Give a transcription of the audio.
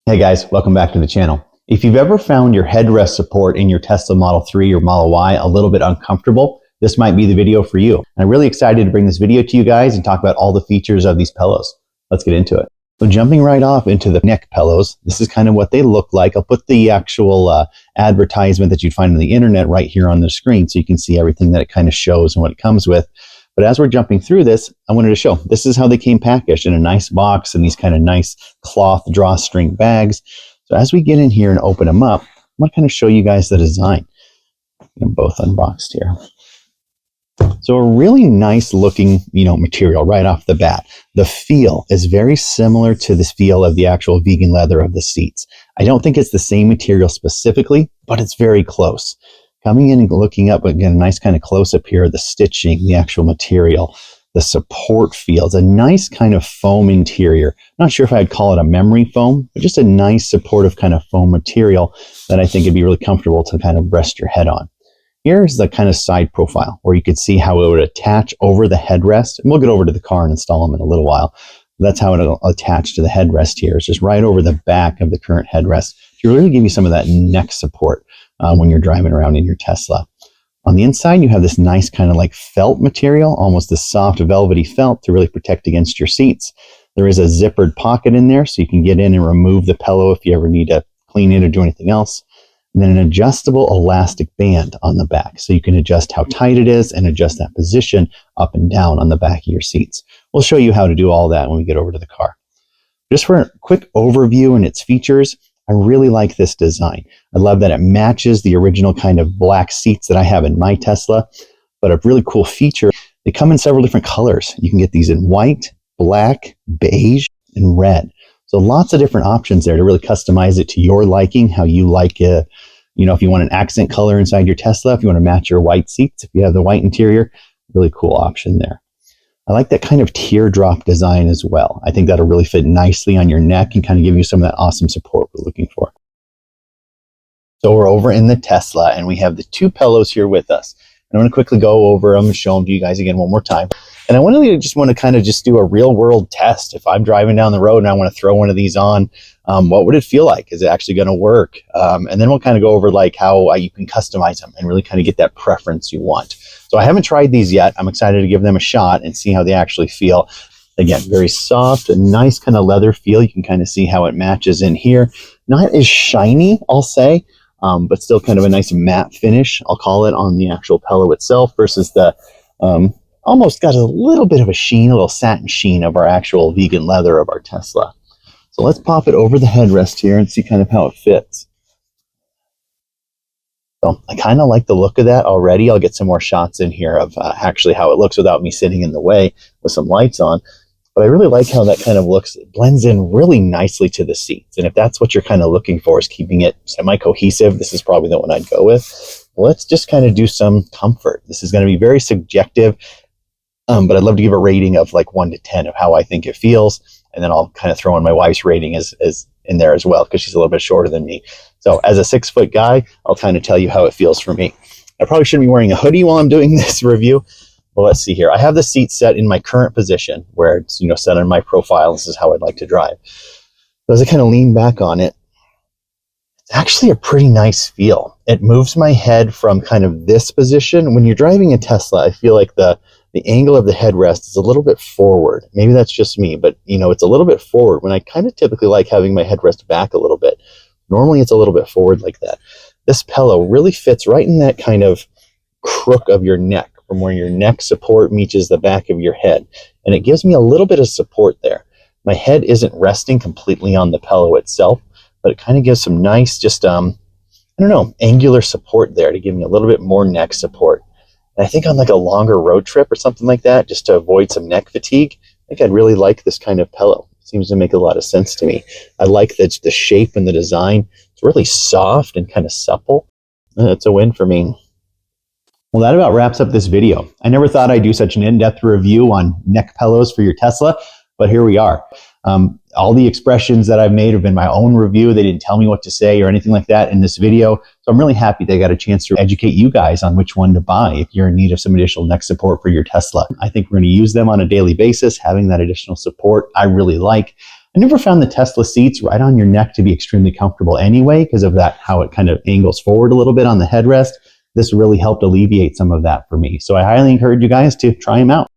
Hey guys, welcome back to the channel. If you've ever found your headrest support in your Tesla Model 3 or Model Y a little bit uncomfortable, this might be the video for you. I'm really excited to bring this video to you guys and talk about all the features of these pillows. Let's get into it. So jumping right off into the neck pillows, this is kind of what they look like. I'll put the actual advertisement that you'd find on the internet right here on the screen so you can see everything that it kind of shows and what it comes with. But as we're jumping through this, I wanted to show this is how they came packaged in a nice box and these kind of nice cloth drawstring bags. So as we get in here and open them up, I want to kind of show you guys the design. They're both unboxed here. So a really nice looking, material right off the bat. The feel is very similar to the feel of the actual vegan leather of the seats. I don't think it's the same material specifically, but it's very close. Coming in and looking up, again, a nice kind of close-up here, the stitching, the actual material, the support feels, a nice kind of foam interior. Not sure if I'd call it a memory foam, but just a nice supportive kind of foam material that I think would be really comfortable to kind of rest your head on. Here's the kind of side profile where you could see how it would attach over the headrest. And we'll get over to the car and install them in a little while. That's how it'll attach to the headrest here. It's just right over the back of the current headrest to really give you some of that neck support when you're driving around in your Tesla. On the inside, you have this nice kind of like felt material, almost this soft velvety felt to really protect against your seats. There is a zippered pocket in there so you can get in and remove the pillow if you ever need to clean it or do anything else. And then an adjustable elastic band on the back so you can adjust how tight it is and adjust that position up and down on the back of your seats. We'll show you how to do all that when we get over to the car. Just for a quick overview and its features, I really like this design. I love that it matches the original kind of black seats that I have in my Tesla, but a really cool feature, they come in several different colors. You can get these in white, black, beige, and red. So lots of different options there to really customize it to your liking, how you like it. If you want an accent color inside your Tesla, if you want to match your white seats, if you have the white interior, really cool option there. I like that kind of teardrop design as well. I think that'll really fit nicely on your neck and kind of give you some of that awesome support we're looking for. So we're over in the Tesla and we have the two pillows here with us. I'm going to quickly go over them and show them to you guys again one more time. And I want to kind of do a real world test. If I'm driving down the road and I want to throw one of these on, what would it feel like? Is it actually going to work? And then we'll kind of go over like how you can customize them and really kind of get that preference you want. So I haven't tried these yet. I'm excited to give them a shot and see how they actually feel. Again, very soft, a nice kind of leather feel. You can kind of see how it matches in here. Not as shiny, I'll say, but still kind of a nice matte finish, I'll call it, on the actual pillow itself versus the almost got a little bit of a sheen, a little satin sheen of our actual vegan leather of our Tesla. So let's pop it over the headrest here and see kind of how it fits. So I kind of like the look of that already. I'll get some more shots in here of actually how it looks without me sitting in the way with some lights on. But I really like how that kind of looks. It blends in really nicely to the seats. And if that's what you're kind of looking for, is keeping it semi-cohesive, this is probably the one I'd go with. Let's just kind of do some comfort. This is going to be very subjective, but I'd love to give a rating of like 1 to 10 of how I think it feels. And then I'll kind of throw in my wife's rating as in there as well, because she's a little bit shorter than me. So as a 6-foot guy, I'll kind of tell you how it feels for me. I probably shouldn't be wearing a hoodie while I'm doing this review. Well, let's see here. I have the seat set in my current position where it's, set on my profile. This is how I'd like to drive. So as I kind of lean back on it, it's actually a pretty nice feel. It moves my head from kind of this position. When you're driving a Tesla, I feel like the angle of the headrest is a little bit forward. Maybe that's just me, but it's a little bit forward when I kind of typically like having my headrest back a little bit. Normally it's a little bit forward like that. This pillow really fits right in that kind of crook of your neck, from where your neck support meets the back of your head. And it gives me a little bit of support there. My head isn't resting completely on the pillow itself, but it kind of gives some nice, angular support there to give me a little bit more neck support. And I think on like a longer road trip or something like that, just to avoid some neck fatigue, I think I'd really like this kind of pillow. It seems to make a lot of sense to me. I like the shape and the design. It's really soft and kind of supple. It's a win for me. Well, that about wraps up this video. I never thought I'd do such an in-depth review on neck pillows for your Tesla, but here we are. All the expressions that I've made have been my own review. They didn't tell me what to say or anything like that in this video. So I'm really happy they got a chance to educate you guys on which one to buy if you're in need of some additional neck support for your Tesla. I think we're going to use them on a daily basis. Having that additional support, I really like. I never found the Tesla seats right on your neck to be extremely comfortable anyway, because of that, how it kind of angles forward a little bit on the headrest. This really helped alleviate some of that for me. So I highly encourage you guys to try them out.